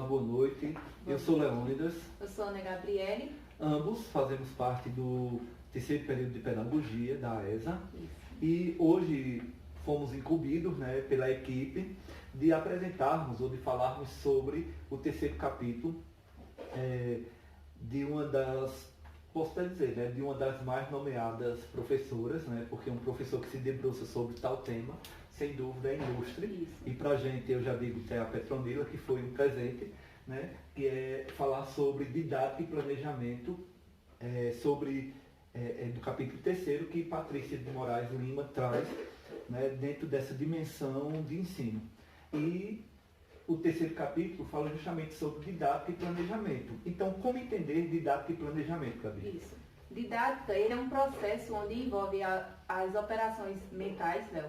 boa noite. Eu sou Leônidas. Eu sou Ana Gabriele. Ambos fazemos parte do terceiro período de pedagogia da ESA. Isso. E hoje fomos incumbidos, pela equipe de apresentarmos ou de falarmos sobre o terceiro capítulo de uma das, posso até dizer, de uma das mais nomeadas professoras, porque um professor que se debruça sobre tal tema, sem dúvida é ilustre. Isso. E para a gente, eu já digo que é a Petronila, que foi um presente, que é falar sobre didática e planejamento, do capítulo terceiro que Patrícia de Moraes Lima traz, dentro dessa dimensão de ensino. E o terceiro capítulo fala justamente sobre didática e planejamento. Então, como entender didática e planejamento, Gabi? Isso. Didática, ele é um processo onde envolve as operações mentais, Léo,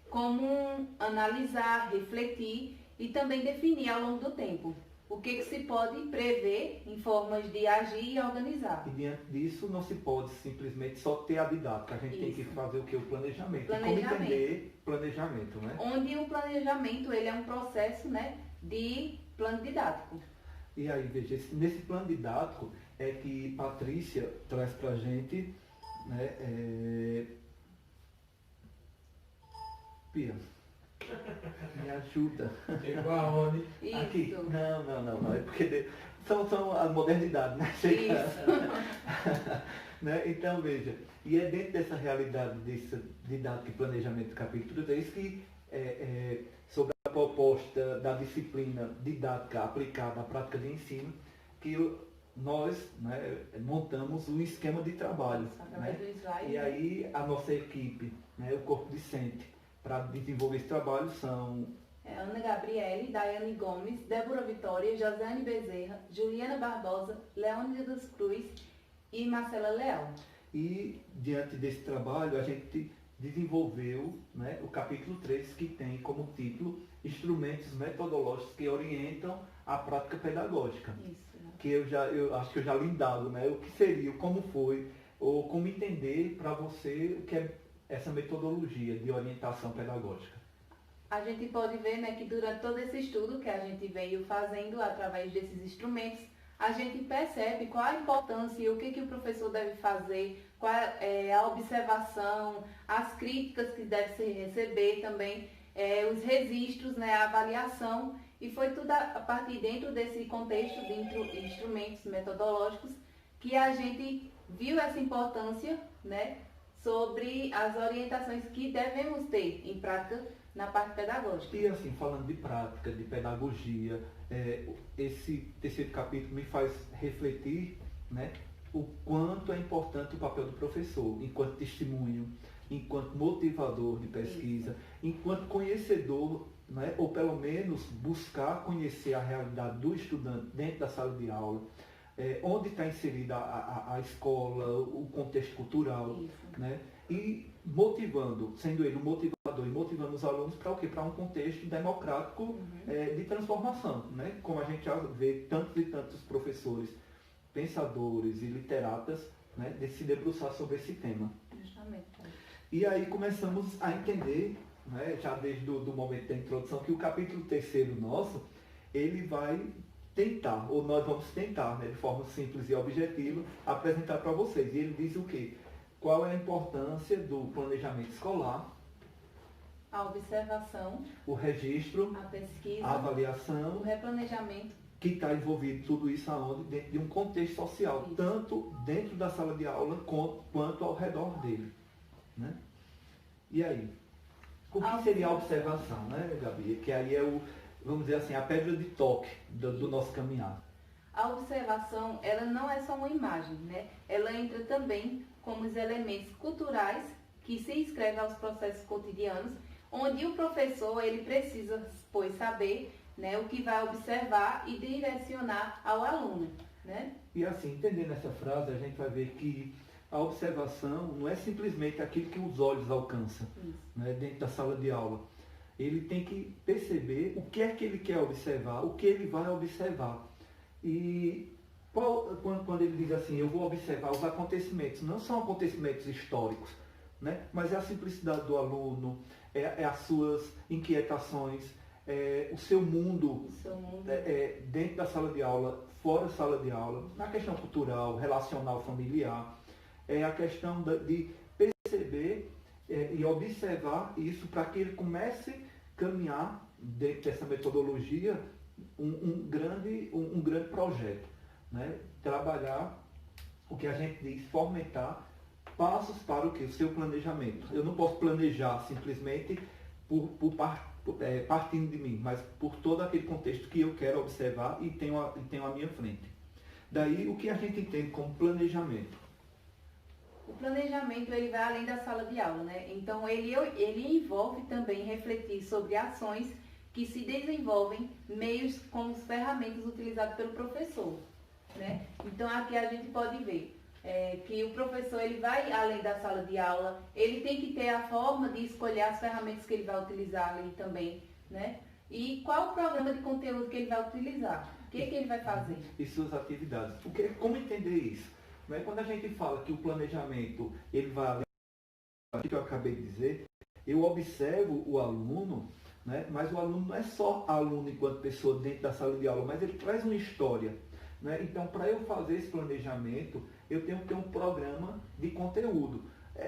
como analisar, refletir e também definir ao longo do tempo o que se pode prever em formas de agir e organizar. E diante disso não se pode simplesmente só ter a didática, a gente tem que fazer o que? O planejamento. E como entender planejamento, Onde o planejamento ele é um processo, de plano didático. E aí, veja, nesse plano didático é que Patrícia traz para a gente, Pia, me ajuda. Igual aonde? Isso. Aqui. Não. É porque são as modernidades, Então, veja, e é dentro dessa realidade desse didática e planejamento do capítulo 3 que sobre a proposta da disciplina didática aplicada à prática de ensino, que nós montamos um esquema de trabalho. E aí a nossa equipe, o corpo docente, para desenvolver esse trabalho são Ana Gabriele, Daiane Gomes, Débora Vitória, Josiane Bezerra, Juliana Barbosa, Leônidas Cruz e Marcela Leal. E diante desse trabalho a gente desenvolveu o capítulo 3, que tem como título Instrumentos Metodológicos que Orientam a Prática Pedagógica. Isso. Que eu acho que eu já lhe dado, o que seria, como foi, ou como entender para você o que é essa metodologia de orientação pedagógica. A gente pode ver que durante todo esse estudo que a gente veio fazendo através desses instrumentos, a gente percebe qual a importância e o que o professor deve fazer, qual é a observação, as críticas que deve se receber também, os registros, a avaliação, e foi tudo a partir dentro desse contexto de instrumentos metodológicos que a gente viu essa importância, sobre as orientações que devemos ter em prática na parte pedagógica. E assim, falando de prática, de pedagogia, esse terceiro capítulo me faz refletir, o quanto é importante o papel do professor, enquanto testemunho, enquanto motivador de pesquisa, enquanto conhecedor, ou pelo menos buscar conhecer a realidade do estudante dentro da sala de aula, onde está inserida a escola, o contexto cultural, e motivando, sendo ele um motivador e motivando os alunos para o quê? Para um contexto democrático de transformação, como a gente já vê tantos e tantos professores, pensadores e literatas de se debruçar sobre esse tema. Justamente. E aí começamos a entender, já desde o momento da introdução, que o capítulo terceiro nosso, ele vai tentar, ou nós vamos tentar, de forma simples e objetiva, apresentar para vocês. E ele diz o quê? Qual é a importância do planejamento escolar, a observação, o registro, a pesquisa, a avaliação, o replanejamento, que está envolvido tudo isso aonde? Dentro de um contexto social, isso. Tanto dentro da sala de aula quanto ao redor dele. E aí? O que seria a observação, Gabi? Que aí é vamos dizer assim, a pedra de toque do nosso caminhar. A observação, ela não é só uma imagem, Ela entra também como os elementos culturais que se inscrevem aos processos cotidianos, onde o professor ele precisa, pois, saber o que vai observar e direcionar ao aluno. E assim, entendendo essa frase, a gente vai ver que a observação não é simplesmente aquilo que os olhos alcançam dentro da sala de aula. Ele tem que perceber o que é que ele quer observar, o que ele vai observar. E quando ele diz assim, eu vou observar os acontecimentos, não são acontecimentos históricos, mas é a simplicidade do aluno, é as suas inquietações, o seu mundo, mundo. Dentro da sala de aula, fora da sala de aula, na questão cultural, relacional, familiar, a questão de perceber e observar isso para que ele comece a caminhar dentro dessa metodologia um grande projeto, né? Trabalhar o que a gente diz, fomentar passos para o que? O seu planejamento. Eu não posso planejar simplesmente partindo de mim, mas por todo aquele contexto que eu quero observar e tenho à minha frente. Daí, o que a gente entende como planejamento? O planejamento ele vai além da sala de aula, né? Então ele envolve também refletir sobre ações que se desenvolvem meios como ferramentas utilizadas pelo professor, né? Então aqui a gente pode ver que o professor ele vai além da sala de aula, ele tem que ter a forma de escolher as ferramentas que ele vai utilizar ali também, né? E qual o programa de conteúdo que ele vai utilizar, o que ele vai fazer. E suas atividades. Como entender isso? Né? Quando a gente fala que o planejamento ele vai além do que eu acabei de dizer, eu observo o aluno, né? Mas o aluno não é só aluno enquanto pessoa dentro da sala de aula, mas ele traz uma história. Né? Então, para eu fazer esse planejamento, eu tenho que ter um programa de conteúdo.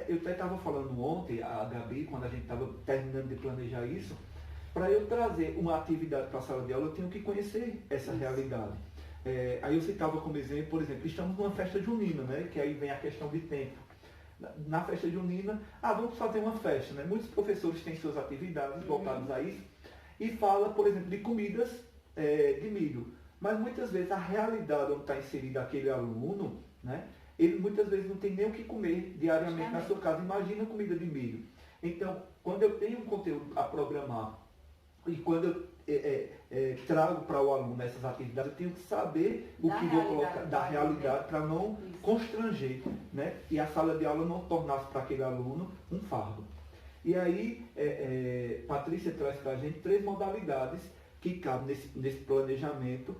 Eu até estava falando ontem, a Gabi, quando a gente estava terminando de planejar isso, para eu trazer uma atividade para a sala de aula, eu tenho que conhecer essa realidade. Aí eu citava como exemplo, por exemplo, estamos numa festa junina, né? Que aí vem a questão de tempo. Na festa junina, vamos fazer uma festa, né? Muitos professores têm suas atividades voltadas a isso e fala, por exemplo, de comidas de milho. Mas muitas vezes a realidade onde está inserido aquele aluno, né? Ele muitas vezes não tem nem o que comer diariamente na sua casa. Imagina comida de milho. Então, quando eu tenho um conteúdo a programar e quando eu trago para o aluno essas atividades, eu tenho que saber o que vou colocar da realidade para não constranger, né? E a sala de aula não tornar-se para aquele aluno um fardo. E aí, Patrícia traz para a gente 3 modalidades que cabem nesse planejamento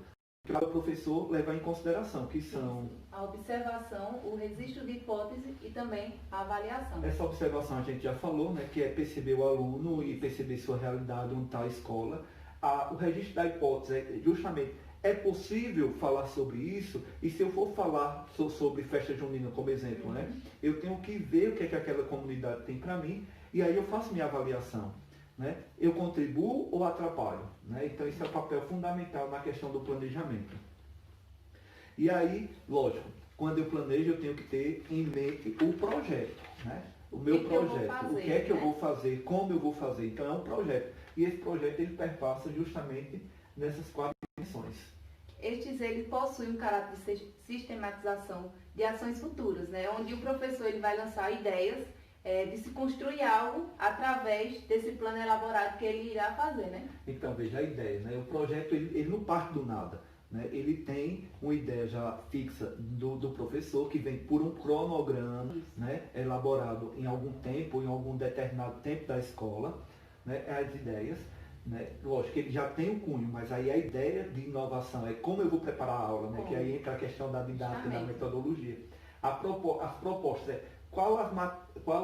para o professor levar em consideração, que são a observação, o registro de hipótese e também a avaliação. Essa observação a gente já falou, né, que é perceber o aluno e perceber sua realidade, onde está a escola. O registro da hipótese justamente é possível falar sobre isso, e se eu for falar sobre festa junina como exemplo, né, eu tenho que ver o que é que aquela comunidade tem para mim, e aí eu faço minha avaliação. Né? Eu contribuo ou atrapalho? Né? Então, esse é o papel fundamental na questão do planejamento. E aí, lógico, quando eu planejo, eu tenho que ter em mente o projeto. Né? O meu projeto. O que é que eu vou fazer? Como eu vou fazer? Então, é um projeto. E esse projeto, ele perpassa justamente nessas 4 dimensões. Eles possuem um caráter de sistematização de ações futuras, né? Onde o professor ele vai lançar ideias de se construir algo através desse plano elaborado que ele irá fazer, né? Então, veja a ideia, né? O projeto, ele não parte do nada, né? Ele tem uma ideia já fixa do professor, que vem por um cronograma, né? Elaborado em algum tempo, em algum determinado tempo da escola, né? As ideias, né? Lógico que ele já tem um cunho, mas aí a ideia de inovação é como eu vou preparar a aula, né? Que aí entra a questão da didática e da metodologia. As propostas qual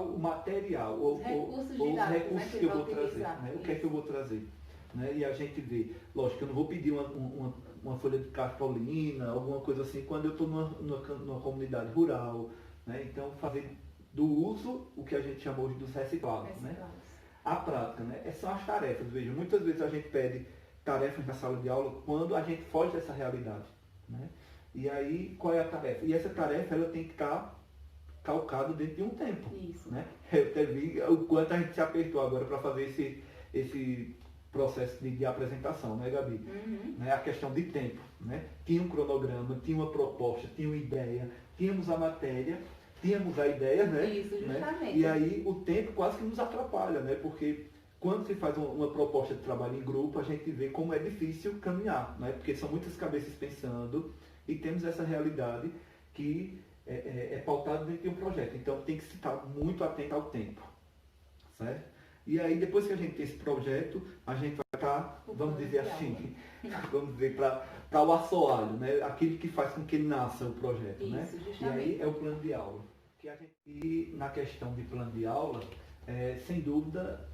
o material ou os recursos que eu vou trazer, né? O que é que eu vou trazer, né? E a gente vê, lógico que eu não vou pedir uma folha de cartolina, alguma coisa assim, quando eu estou numa comunidade rural, né? Então fazer do uso o que a gente chama hoje dos reciclados, né? A prática, né? Essas são as tarefas. Veja, muitas vezes a gente pede tarefas na sala de aula quando a gente foge dessa realidade, né? E aí, qual é a tarefa? E essa tarefa, ela tem que estar calcado dentro de um tempo. Isso. Né? Eu até vi o quanto a gente se apertou agora para fazer esse processo de apresentação, né, Gabi? Né? A questão de tempo. Né? Tinha um cronograma, tinha uma proposta, tinha uma ideia, tínhamos a matéria, tínhamos a ideia, né? Isso, justamente. Né? E aí o tempo quase que nos atrapalha, né? Porque quando se faz uma proposta de trabalho em grupo, a gente vê como é difícil caminhar, né? Porque são muitas cabeças pensando e temos essa realidade que é pautado dentro de um projeto. Então tem que estar muito atento ao tempo. Certo? E aí depois que a gente tem esse projeto, a gente vai estar, vamos dizer assim, vamos dizer, para o assoalho, né? Aquilo que faz com que nasça o projeto. Isso, né? E aí é o plano de aula. E na questão de plano de aula, sem dúvida,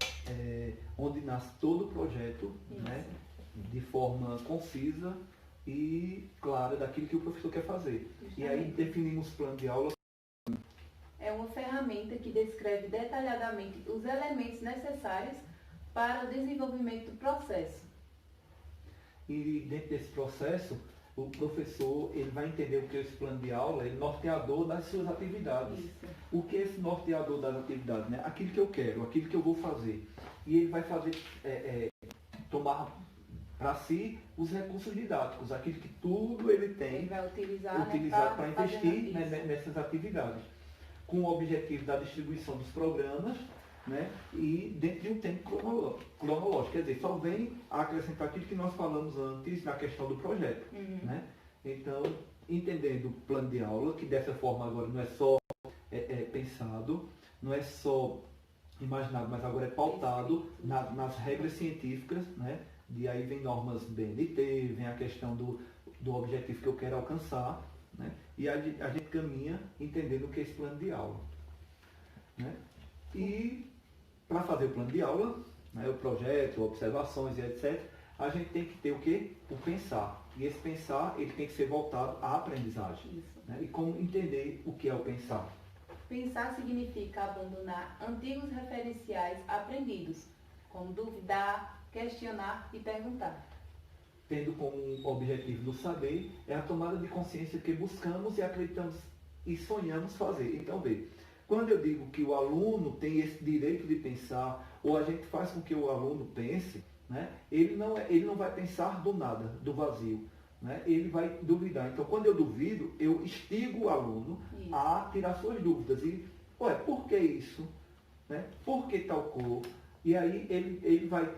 onde nasce todo o projeto, né, de forma concisa e clara daquilo que o professor quer fazer. Justamente. E aí definimos plano de aula. É uma ferramenta que descreve detalhadamente os elementos necessários para o desenvolvimento do processo. E dentro desse processo, o professor ele vai entender o que é esse plano de aula, ele é norteador das suas atividades. Isso. O que é esse norteador das atividades? Né? Aquilo que eu quero, aquilo que eu vou fazer. E ele vai fazer, tomar para si os recursos didáticos, aquilo que tudo ele tem, ele vai utilizar para investir, né, nessas atividades, com o objetivo da distribuição dos programas, né, e dentro de um tempo cronológico. Quer dizer, só vem a acrescentar aquilo que nós falamos antes na questão do projeto. Uhum. Né? Então, entendendo o plano de aula, que dessa forma agora não é só pensado, não é só imaginado, mas agora é pautado nas regras científicas, né? De aí vem normas BNT, vem a questão do objetivo que eu quero alcançar, né? E a gente caminha entendendo o que é esse plano de aula. Né? E para fazer o plano de aula, né, o projeto, observações e etc., a gente tem que ter o quê? O pensar. E esse pensar ele tem que ser voltado à aprendizagem. Né? E como entender o que é o pensar? Pensar significa abandonar antigos referenciais aprendidos, como duvidar, questionar e perguntar. Tendo como objetivo do saber é a tomada de consciência que buscamos e acreditamos e sonhamos fazer. Então, vê, quando eu digo que o aluno tem esse direito de pensar, ou a gente faz com que o aluno pense, né, ele não vai pensar do nada, do vazio. Né? Ele vai duvidar. Então, quando eu duvido, eu instigo o aluno a tirar suas dúvidas. E, por que isso? Né? Por que tal cor? E aí ele vai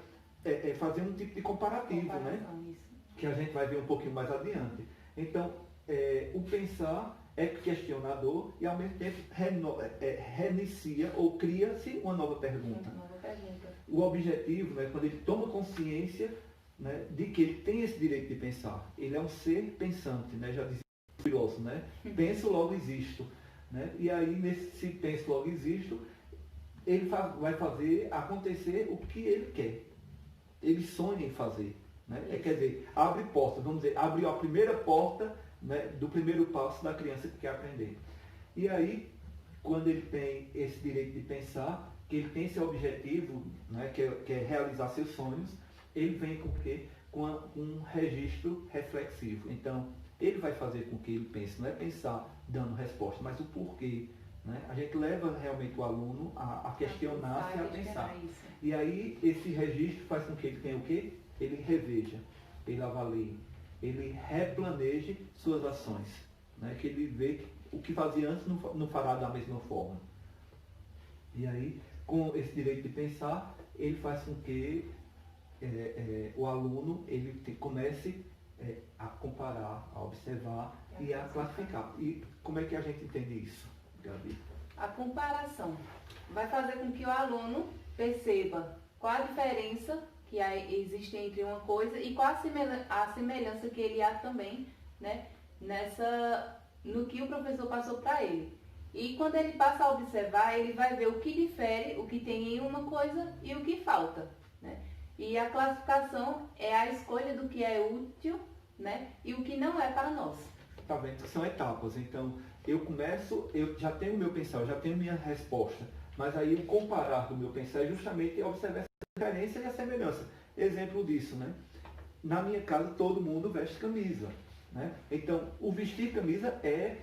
fazer um tipo de comparativo, né? Que a gente vai ver um pouquinho mais adiante. Então, o pensar é questionador e, ao mesmo tempo, reinicia ou cria-se uma nova pergunta. O objetivo, né, quando ele toma consciência, né, de que ele tem esse direito de pensar. Ele é um ser pensante, né? Já dizia o filósofo, né? Penso, logo existo. Né? E aí, nesse penso, logo existo, ele vai fazer acontecer o que ele quer. Ele sonha em fazer. Né? Quer dizer, abre porta, vamos dizer, abre a primeira porta, né, do primeiro passo da criança que quer aprender. E aí, quando ele tem esse direito de pensar, que ele tem esse objetivo, né, que é realizar seus sonhos, ele vem com o quê? Com um registro reflexivo. Então, ele vai fazer com que ele pense, não é pensar dando resposta, mas o porquê. Né? A gente leva realmente o aluno a questionar-se e a pensar. E aí, esse registro faz com que ele tenha o quê? Ele reveja, ele avalie, ele replaneje suas ações. Né? Que ele vê que o que fazia antes não fará da mesma forma. E aí, com esse direito de pensar, ele faz com que o aluno comece a comparar, a observar e a classificar. E como é que a gente entende isso, Gabi? A comparação vai fazer com que o aluno perceba qual a diferença que existe entre uma coisa e qual a semelhança que ele há também, né, no que o professor passou para ele. E quando ele passa a observar, ele vai ver o que difere, o que tem em uma coisa e o que falta. Né? E a classificação é a escolha do que é útil, né, e o que não é para nós. Tá vendo que são etapas. Então, eu já tenho o meu pensar, eu já tenho minha resposta. Mas aí o comparar do meu pensar é justamente observar essa diferença e a semelhança. Exemplo disso, né? Na minha casa todo mundo veste camisa. Né? Então, o vestir camisa é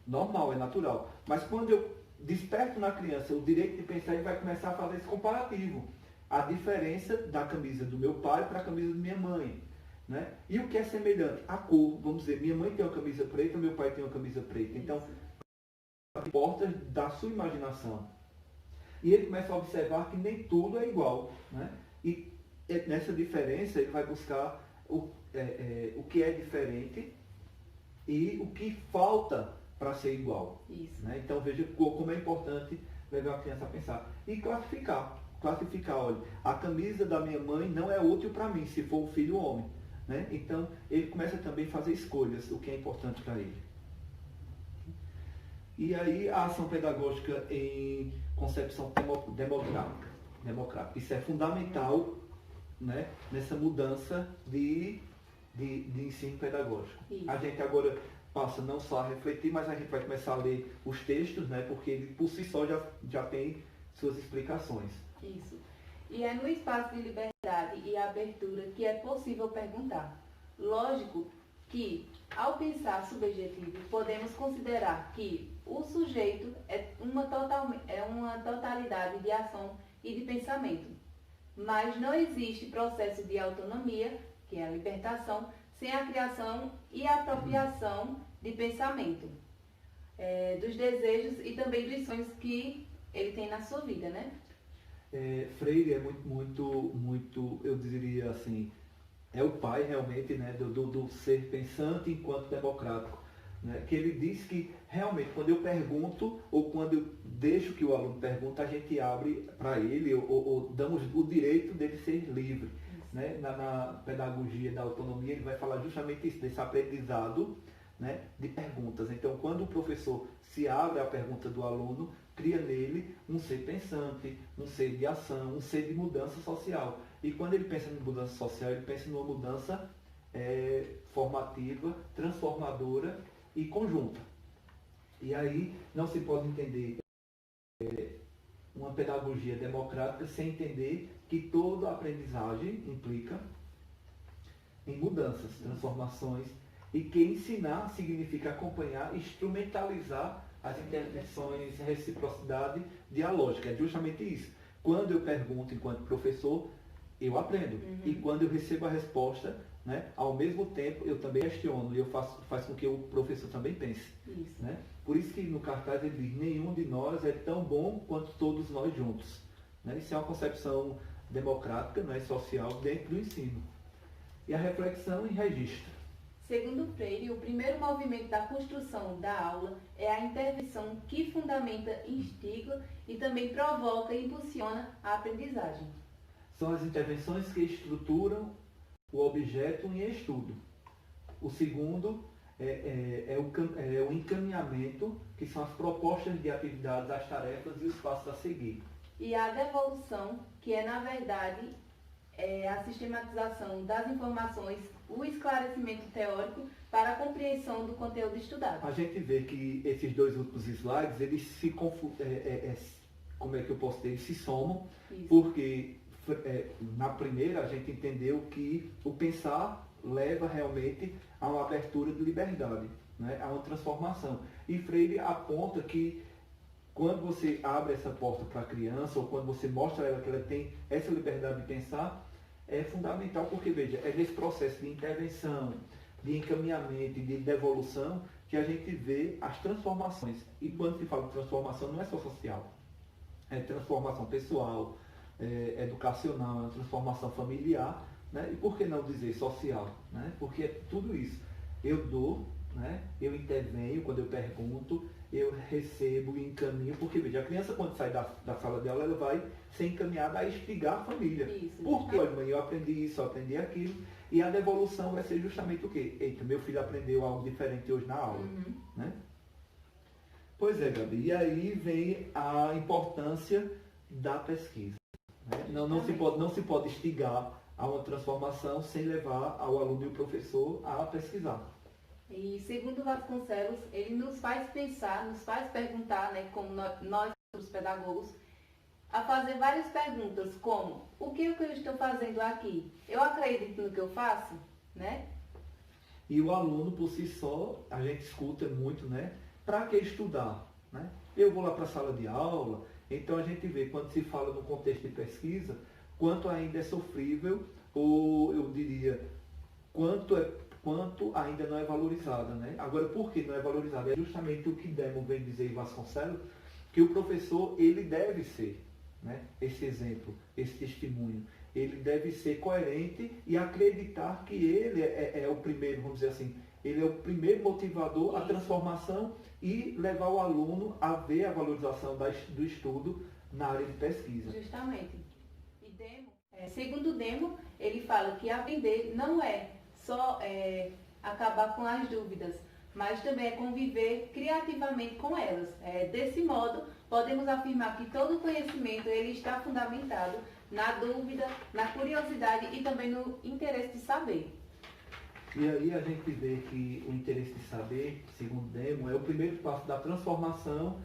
normal, é natural. Mas quando eu desperto na criança o direito de pensar, ele vai começar a fazer esse comparativo. A diferença da camisa do meu pai para a camisa da minha mãe. Né? E o que é semelhante? A cor. Vamos dizer, minha mãe tem uma camisa preta, meu pai tem uma camisa preta. Então, portas da sua imaginação. E ele começa a observar que nem tudo é igual. Né? E nessa diferença ele vai buscar o que é diferente e o que falta para ser igual. Né? Então veja como é importante levar a criança a pensar. E classificar. Olha, a camisa da minha mãe não é útil para mim, se for o filho homem. Né? Então ele começa também a fazer escolhas, o que é importante para ele. E aí a ação pedagógica em concepção demográfica. democrático. Isso é fundamental, né, nessa mudança de ensino pedagógico. Isso. A gente agora passa não só a refletir, mas a gente vai começar a ler os textos, né, porque ele por si só já tem suas explicações. Isso. E é no espaço de liberdade e abertura que é possível perguntar. Lógico que, ao pensar subjetivo, podemos considerar que o sujeito é uma totalidade de ação e de pensamento. Mas não existe processo de autonomia, que é a libertação, sem a criação e apropriação de pensamento, dos desejos e também dos sonhos que ele tem na sua vida, né? Freire é muito, eu diria assim, é o pai realmente, né, do ser pensante enquanto democrático, né, que ele diz que realmente quando eu pergunto ou quando eu deixo que o aluno pergunta, a gente abre para ele ou damos o direito dele ser livre. Né? Na pedagogia da autonomia ele vai falar justamente isso, desse aprendizado, né, de perguntas. Então quando o professor se abre à pergunta do aluno, cria nele um ser pensante, um ser de ação, um ser de mudança social. E quando ele pensa em mudança social, ele pensa numa mudança formativa, transformadora e conjunta. E aí não se pode entender uma pedagogia democrática sem entender que toda aprendizagem implica em mudanças, transformações, e que ensinar significa acompanhar, instrumentalizar as intervenções, reciprocidade dialógica. É justamente isso. Quando eu pergunto enquanto professor, eu aprendo. E quando eu recebo a resposta, né, ao mesmo tempo eu também questiono e eu faço com que o professor também pense. Isso. Né? Por isso que no cartaz ele diz, nenhum de nós é tão bom quanto todos nós juntos. Né? Isso é uma concepção democrática, né, social dentro do ensino. E a reflexão em registro. Segundo Freire, o primeiro movimento da construção da aula é a intervenção que fundamenta, instiga e também provoca e impulsiona a aprendizagem. São as intervenções que estruturam o objeto em estudo. O segundo é o encaminhamento, que são as propostas de atividades, as tarefas e os passos a seguir. E a devolução, que é, na verdade, a sistematização das informações, o esclarecimento teórico para a compreensão do conteúdo estudado. A gente vê que esses dois últimos slides, eles se como é que eu posso dizer? Eles se somam. Isso. Porque na primeira a gente entendeu que o pensar leva realmente a uma abertura de liberdade, né? A uma transformação. E Freire aponta que quando você abre essa porta para a criança, ou quando você mostra a ela que ela tem essa liberdade de pensar, é fundamental, porque, veja, é nesse processo de intervenção, de encaminhamento e de devolução que a gente vê as transformações. E quando se fala de transformação, não é só social, é transformação pessoal, educacional, é uma transformação familiar, né? E por que não dizer social? Né? Porque é tudo isso. Eu dou, né? Eu intervenho quando eu pergunto, eu recebo e encaminho, porque veja, a criança quando sai da sala de aula, ela vai ser encaminhada a instigar a família. Isso, porque, olha, mãe, eu aprendi isso, eu aprendi aquilo, e a devolução vai ser justamente o quê? Eita, meu filho aprendeu algo diferente hoje na aula. Né? Pois é, Gabi, e aí vem a importância da pesquisa. Né? Não se pode instigar a uma transformação sem levar ao aluno e o professor a pesquisar. E segundo Vasconcelos, ele nos faz pensar, nos faz perguntar, né, como nós, os pedagogos, a fazer várias perguntas, como: o que eu estou fazendo aqui? Eu acredito no que eu faço? Né? E o aluno, por si só, a gente escuta muito, né? Para que estudar? Né? Eu vou lá para a sala de aula, então a gente vê, quando se fala no contexto de pesquisa, quanto ainda é sofrível, ou eu diria, quanto ainda não é valorizada. Né? Agora, por que não é valorizada? É justamente o que Demo vem dizer em Vasconcelos, que o professor, ele deve ser, né, esse exemplo, esse testemunho. Ele deve ser coerente e acreditar que ele é o primeiro, vamos dizer assim, ele é o primeiro motivador à transformação e levar o aluno a ver a valorização do estudo na área de pesquisa. Justamente. E Demo, segundo Demo, ele fala que aprender não é só acabar com as dúvidas, mas também é conviver criativamente com elas. Desse modo, podemos afirmar que todo conhecimento ele está fundamentado na dúvida, na curiosidade e também no interesse de saber. E aí a gente vê que o interesse de saber, segundo Demo, é o primeiro passo da transformação,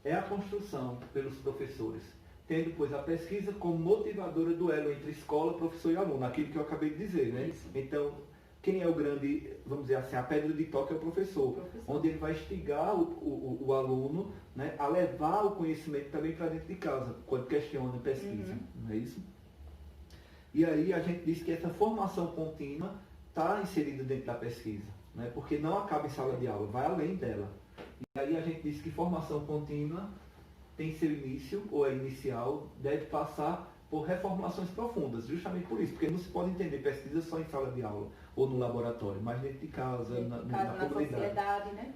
é a construção pelos professores, tendo, pois, a pesquisa como motivadora do elo entre escola, professor e aluno, aquilo que eu acabei de dizer, né? Isso. Então, quem é o grande, vamos dizer assim, a pedra de toque é o professor. Onde ele vai instigar o aluno, né, a levar o conhecimento também para dentro de casa, quando questiona e pesquisa, não é isso? E aí a gente diz que essa formação contínua está inserida dentro da pesquisa, né, porque não acaba em sala de aula, vai além dela. E aí a gente diz que formação contínua tem seu início, ou é inicial, deve passar por reformulações profundas, justamente por isso, porque não se pode entender pesquisa só em sala de aula ou no laboratório, mas dentro de casa, na comunidade. Sociedade, né?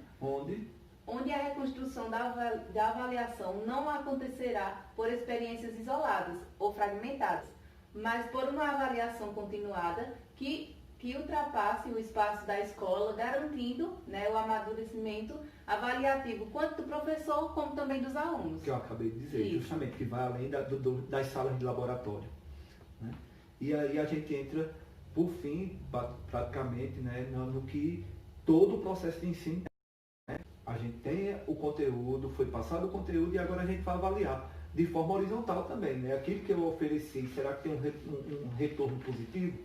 Onde a reconstrução da avaliação não acontecerá por experiências isoladas ou fragmentadas, mas por uma avaliação continuada que ultrapasse o espaço da escola, garantindo, né, o amadurecimento avaliativo, tanto do professor como também dos alunos. Que eu acabei de dizer, isso. Justamente, que vai além das salas de laboratório. Né? E aí a gente entra, por fim, praticamente, né, no que todo o processo de ensino é. Né? A gente tem o conteúdo, foi passado o conteúdo e agora a gente vai avaliar de forma horizontal também. Né? Aquilo que eu ofereci, será que tem um retorno positivo?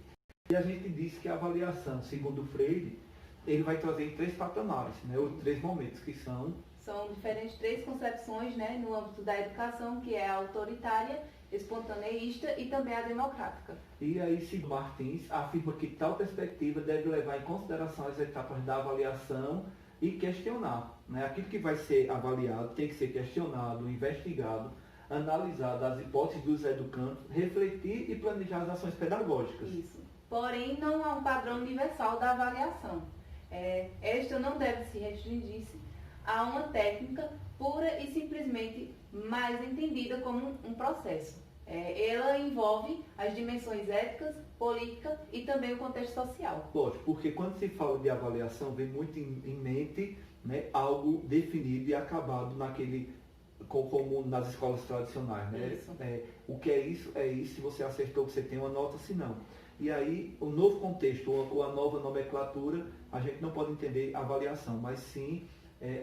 E a gente diz que a avaliação, segundo o Freire, ele vai trazer em 3 patamares, né? Os 3 momentos que são diferentes 3 concepções, né, no âmbito da educação, que é a autoritária, espontaneísta e também a democrática. E aí, Sigmund Martins afirma que tal perspectiva deve levar em consideração as etapas da avaliação e questionar. Né? Aquilo que vai ser avaliado tem que ser questionado, investigado, analisado as hipóteses dos educandos, refletir e planejar as ações pedagógicas. Isso. Porém, não há um padrão universal da avaliação. Esta não deve se restringir-se a uma técnica pura e simplesmente mais entendida como um processo. Ela envolve as dimensões éticas, políticas e também o contexto social. Lógico, porque quando se fala de avaliação, vem muito em mente, né, algo definido e acabado como nas escolas tradicionais. Né? Isso. O que é isso? É isso, se você acertou, você tem uma nota, se não. E aí, o novo contexto, ou a nova nomenclatura, a gente não pode entender avaliação, mas sim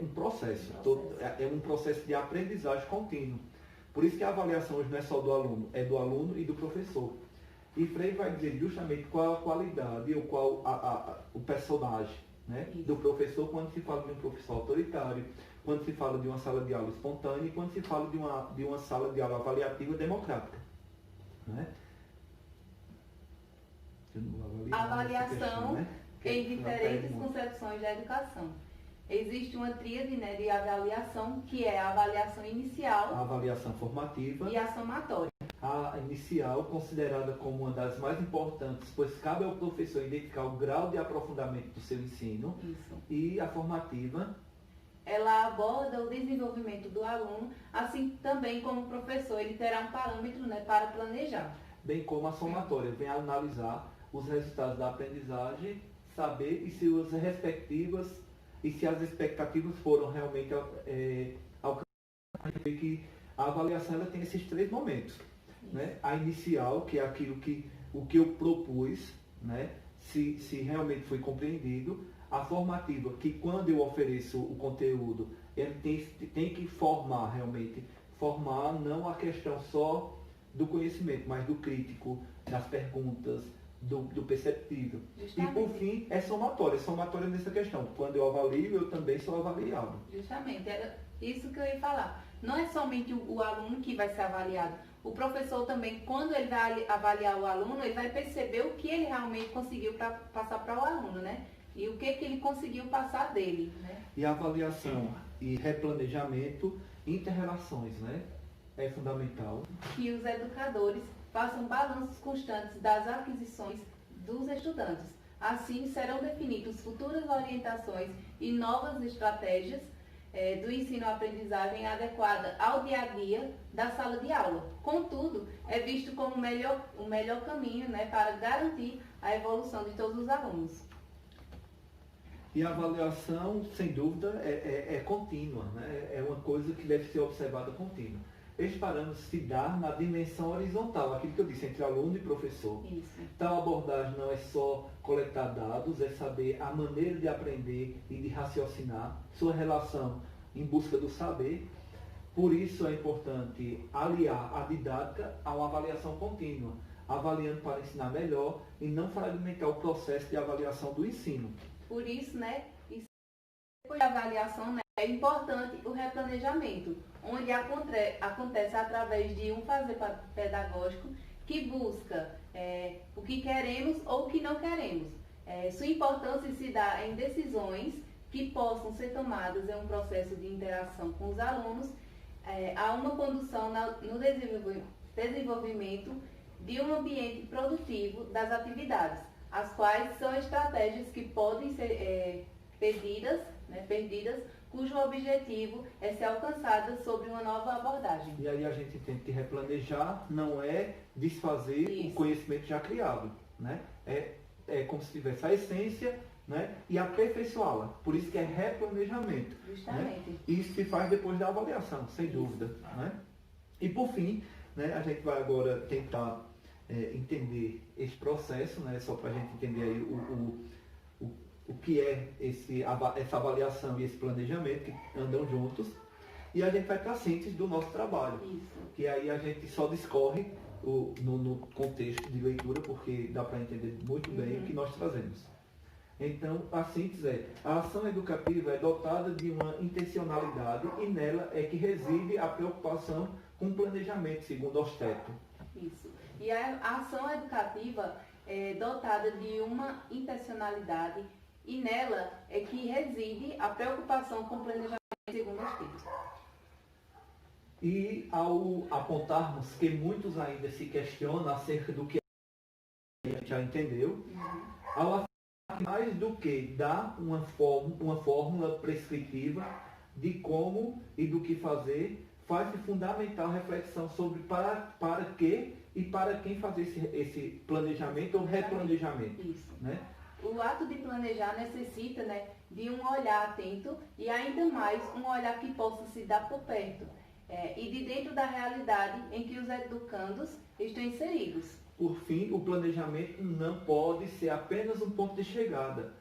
um processo. É um processo de aprendizagem contínuo. Por isso que a avaliação hoje não é só do aluno, é do aluno e do professor. E Freire vai dizer justamente qual a qualidade ou qual o personagem, né, do professor quando se fala de um professor autoritário, quando se fala de uma sala de aula espontânea e quando se fala de uma sala de aula avaliativa democrática. Né? Avaliação, né? Em diferentes concepções da educação. Existe uma tríade, né, de avaliação, que é a avaliação inicial, a avaliação formativa e a somatória. A inicial, considerada como uma das mais importantes, pois cabe ao professor identificar o grau de aprofundamento do seu ensino. Isso. E a formativa, ela aborda o desenvolvimento do aluno, assim também como o professor, ele terá um parâmetro, né, para planejar. Bem como a somatória, vem analisar os resultados da aprendizagem, saber e se as respectivas e se as expectativas foram realmente alcançadas. A gente vê que a avaliação ela tem esses 3 momentos. Né? A inicial, que é aquilo o que eu propus, né? se realmente foi compreendido. A formativa, que quando eu ofereço o conteúdo, ele tem que formar realmente. Formar não a questão só do conhecimento, mas do crítico, das perguntas, do perceptível. Justamente. E por fim, é somatória nessa questão. Quando eu avalio, eu também sou avaliado. Justamente, era isso que eu ia falar. Não é somente o aluno que vai ser avaliado. O professor também, quando ele vai avaliar o aluno, ele vai perceber o que ele realmente conseguiu passar para o aluno, né? E o que ele conseguiu passar dele, né? E a avaliação e replanejamento, inter-relações, né? É fundamental. Que os educadores façam balanços constantes das aquisições dos estudantes. Assim, serão definidas futuras orientações e novas estratégias do ensino-aprendizagem adequada ao dia a dia da sala de aula. Contudo, é visto como o melhor caminho, né, para garantir a evolução de todos os alunos. E a avaliação, sem dúvida, é contínua, né? É uma coisa que deve ser observada contínua. Esses parâmetros se dão na dimensão horizontal, aquilo que eu disse, entre aluno e professor. Isso. Tal abordagem não é só coletar dados, é saber a maneira de aprender e de raciocinar, sua relação em busca do saber. Por isso é importante aliar a didática a uma avaliação contínua, avaliando para ensinar melhor e não fragmentar o processo de avaliação do ensino. Por isso, né, depois da avaliação, né, é importante o replanejamento, onde acontece através de um fazer pedagógico que busca o que queremos ou o que não queremos. Sua importância se dá em decisões que possam ser tomadas em um processo de interação com os alunos, a uma condução no desenvolvimento de um ambiente produtivo das atividades, as quais são estratégias que podem ser perdidas, cujo objetivo é ser alcançada sobre uma nova abordagem. E aí a gente entende que replanejar não é desfazer o conhecimento já criado, né? É como se tivesse a essência, né? E aperfeiçoá-la. Por isso que é replanejamento. Justamente. Né? E isso se faz depois da avaliação, sem dúvida. Né? E por fim, né, a gente vai agora tentar entender esse processo, né, só para a gente entender aí o que é essa avaliação e esse planejamento que andam juntos. E a gente vai para a síntese do nosso trabalho. Isso. Que aí a gente só discorre no contexto de leitura, porque dá para entender muito bem o que nós trazemos. Então, a síntese é: a ação educativa é dotada de uma intencionalidade e nela é que reside a preocupação com o planejamento, segundo Osteto. Isso. E a ação educativa é dotada de uma intencionalidade e nela é que reside a preocupação com o planejamento, segundo Osteto. E ao apontarmos que muitos ainda se questionam acerca do que a gente já entendeu, ao afirmar que mais do que dar uma fórmula prescritiva de como e do que fazer, faz-se fundamental reflexão sobre para que e para quem fazer esse planejamento ou replanejamento. Isso. Né? O ato de planejar necessita, né, de um olhar atento e ainda mais um olhar que possa se dar por perto e de dentro da realidade em que os educandos estão inseridos. Por fim, o planejamento não pode ser apenas um ponto de chegada.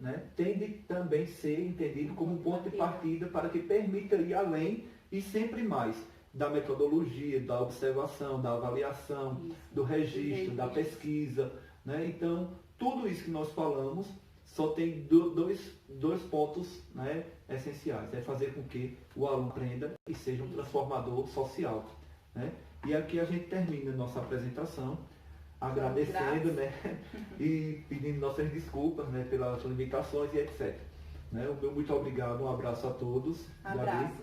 Né? Tem de também ser entendido como um ponto de partida para que permita ir além e sempre mais da metodologia, da observação, da avaliação, do registro, da pesquisa. Né? Então, tudo isso que nós falamos só tem dois pontos, né, essenciais. É fazer com que o aluno aprenda e seja um transformador social. Né? E aqui a gente termina a nossa apresentação, agradecendo, né, e pedindo nossas desculpas, né, pelas limitações e etc. Né? O meu muito obrigado, um abraço a todos. Abraço.